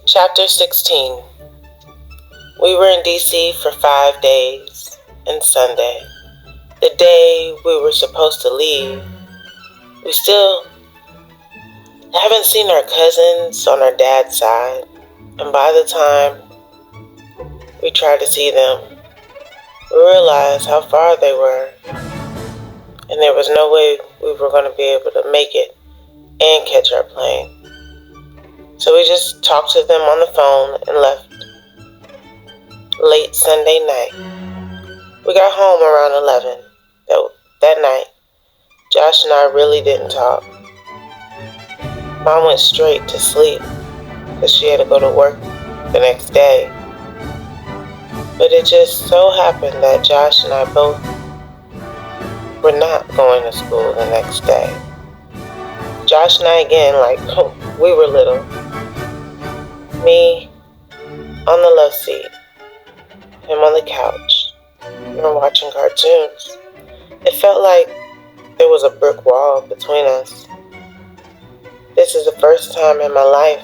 Chapter 16. We were in D.C. for 5 days and Sunday. The day we were supposed to leave, we still haven't seen our cousins on our dad's side. And by the time we tried to see them, we realized how far they were. And there was no way we were going to be able to make it and catch our plane. So we just talked to them on the phone and left late Sunday night. We got home around 11. That night, Josh and I really didn't talk. Mom went straight to sleep because she had to go to work the next day. But it just so happened that Josh and I both were not going to school the next day. Josh and I again, like we were little. Me on the love seat, him on the couch. We were watching cartoons. It felt like there was a brick wall between us. This is the first time in my life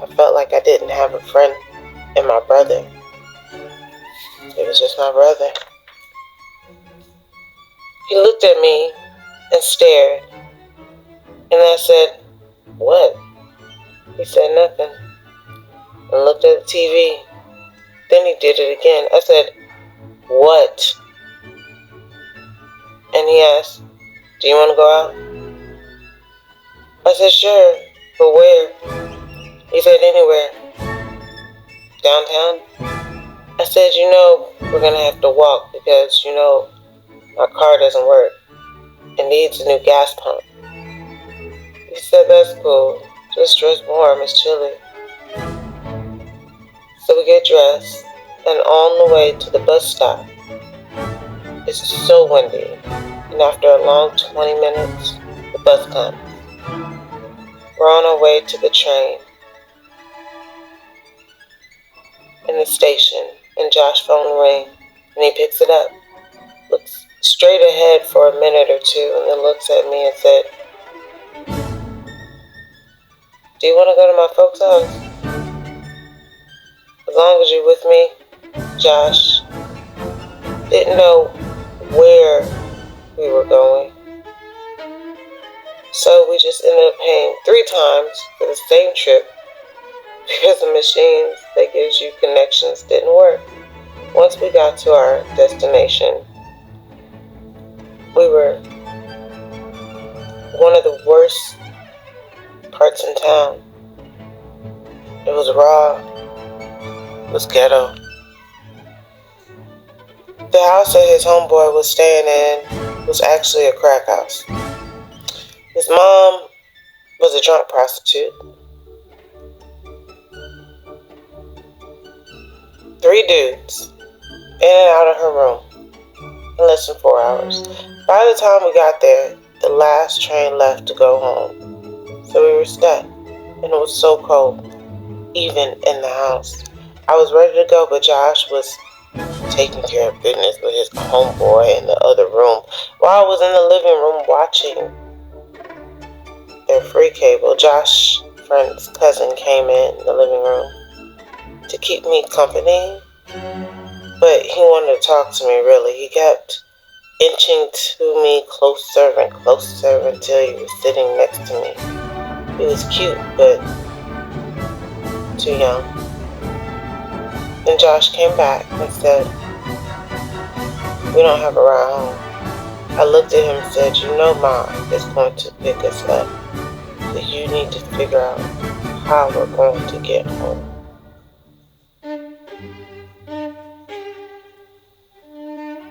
I felt like I didn't have a friend and my brother. It was just my brother. He looked at me and stared. And I said, "What?" He said nothing and looked at the TV. Then he did it again. I said, "What?" And he asked, "Do you want to go out?" I said, "Sure, but where?" He said, "Anywhere." "Downtown?" I said, "We're going to have to walk because, my car doesn't work. It needs a new gas pump." He said, "That's cool. Just dress warm. It's chilly." So we get dressed, and on the way to the bus stop, it's so windy. And after a long 20 minutes, the bus comes. We're on our way to the train in the station, and Josh's phone rings, and he picks it up, looks straight ahead for a minute or two, and then looks at me and said, "Do you want to go to my folks' house?" As long as you're with me. Josh didn't know where we were going, so we just ended up paying 3 times for the same trip because the machines that gives you connections didn't work. Once we got to our destination, we were one of the worst parts in town. It was raw. It was ghetto. The house that his homeboy was staying in was actually a crack house. His mom was a drunk prostitute. 3 dudes in and out of her room in less than 4 hours. By the time we got there, the last train left to go home. So we were stuck, and it was so cold, even in the house. I was ready to go, but Josh was taking care of business with his homeboy in the other room while I was in the living room watching their free cable. Josh's friend's cousin came in the living room to keep me company, but he wanted to talk to me really. He kept inching to me closer and closer until he was sitting next to me. He was cute, but too young. Then Josh came back and said, "We don't have a ride home." I looked at him and said, "Mom is going to pick us up, so you need to figure out how we're going to get home."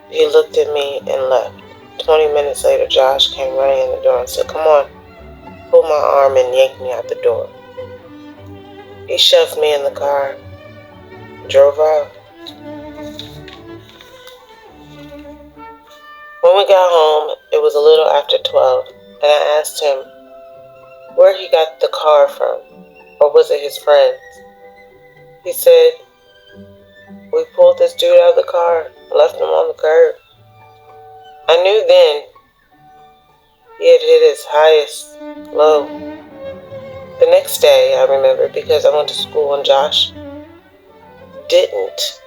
He looked at me and left. 20 minutes later, Josh came running in the door and said, "Come on," pulled my arm and yanked me out the door. He shoved me in the car, drove off. When we got home, it was a little after 12, and I asked him where he got the car from, or was it his friend's? He said, "We pulled this dude out of the car and left him on the curb." I knew then he had hit his highest low. The next day, I remember, because I went to school and Josh didn't.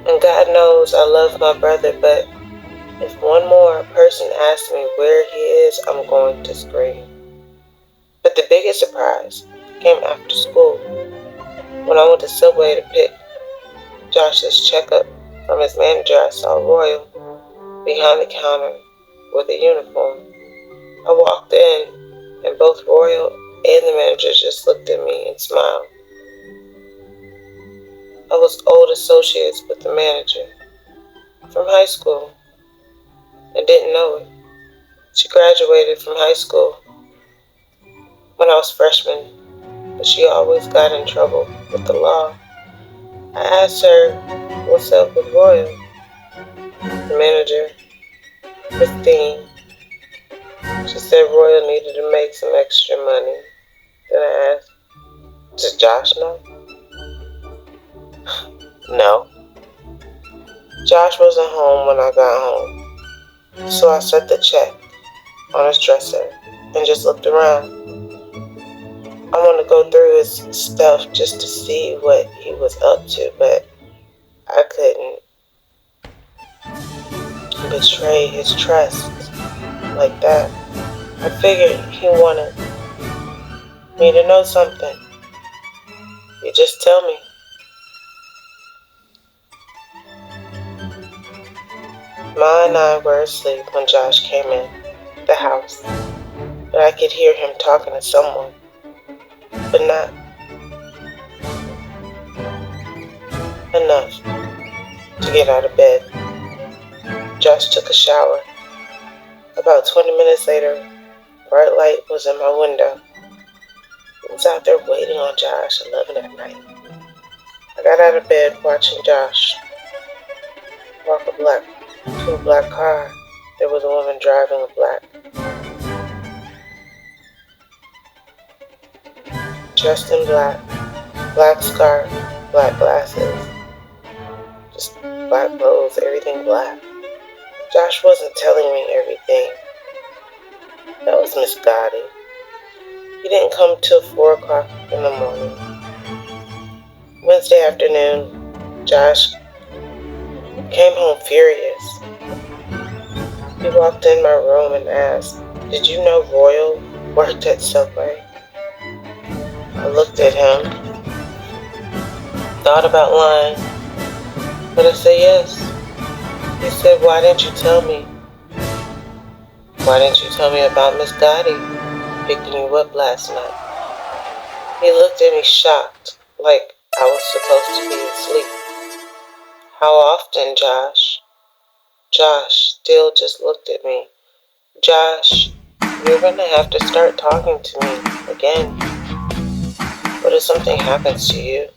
And God knows I love my brother, but if one more person asks me where he is, I'm going to scream. But the biggest surprise came after school, when I went to Subway to pick Josh's checkup from his manager. I saw Royal behind the counter with a uniform. I walked in, and both Royal and the manager just looked at me and smiled. I was old associates with the manager from high school and didn't know it. She graduated from high school when I was freshman, but she always got in trouble with the law. I asked her, "What's up with Royal?" The manager, Christine, she said Royal needed to make some extra money. Then I asked, "Does Josh know?" No. Josh wasn't home when I got home, so I set the check on his dresser and just looked around. I wanted to go through his stuff just to see what he was up to, but I couldn't betray his trust like that. I figured he wanted me to know something. You just tell me. Ma and I were asleep when Josh came in the house, but I could hear him talking to someone, but not enough to get out of bed. Josh took a shower. About 20 minutes later, bright light was in my window. I was out there waiting on Josh 11 at night. I got out of bed watching Josh walk to a black car. There was a woman driving a black, dressed in black, black scarf, black glasses, just black clothes, everything black. Josh wasn't telling me everything. That was Miss Gotti. He didn't come till 4 o'clock in the morning. Wednesday afternoon, Josh came home furious. He walked in my room and asked, "Did you know Royal worked at Subway?" I looked at him, thought about lying, but I said yes. He said, "Why didn't you tell me? Why didn't you tell me about Miss Gotti picking you up last night?" He looked at me shocked, like I was supposed to be asleep. "How often, Josh?" Josh still just looked at me. "Josh, you're gonna have to start talking to me again. What if something happens to you?"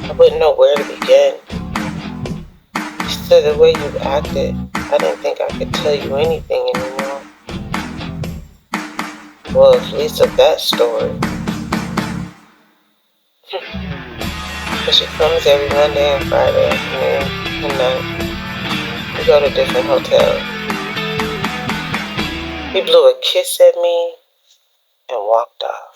I wouldn't know where to begin. He said, "The way you acted, I didn't think I could tell you anything anymore." Well, at least of that story. But she comes every Monday and Friday afternoon and night. We go to different hotels. He blew a kiss at me and walked off.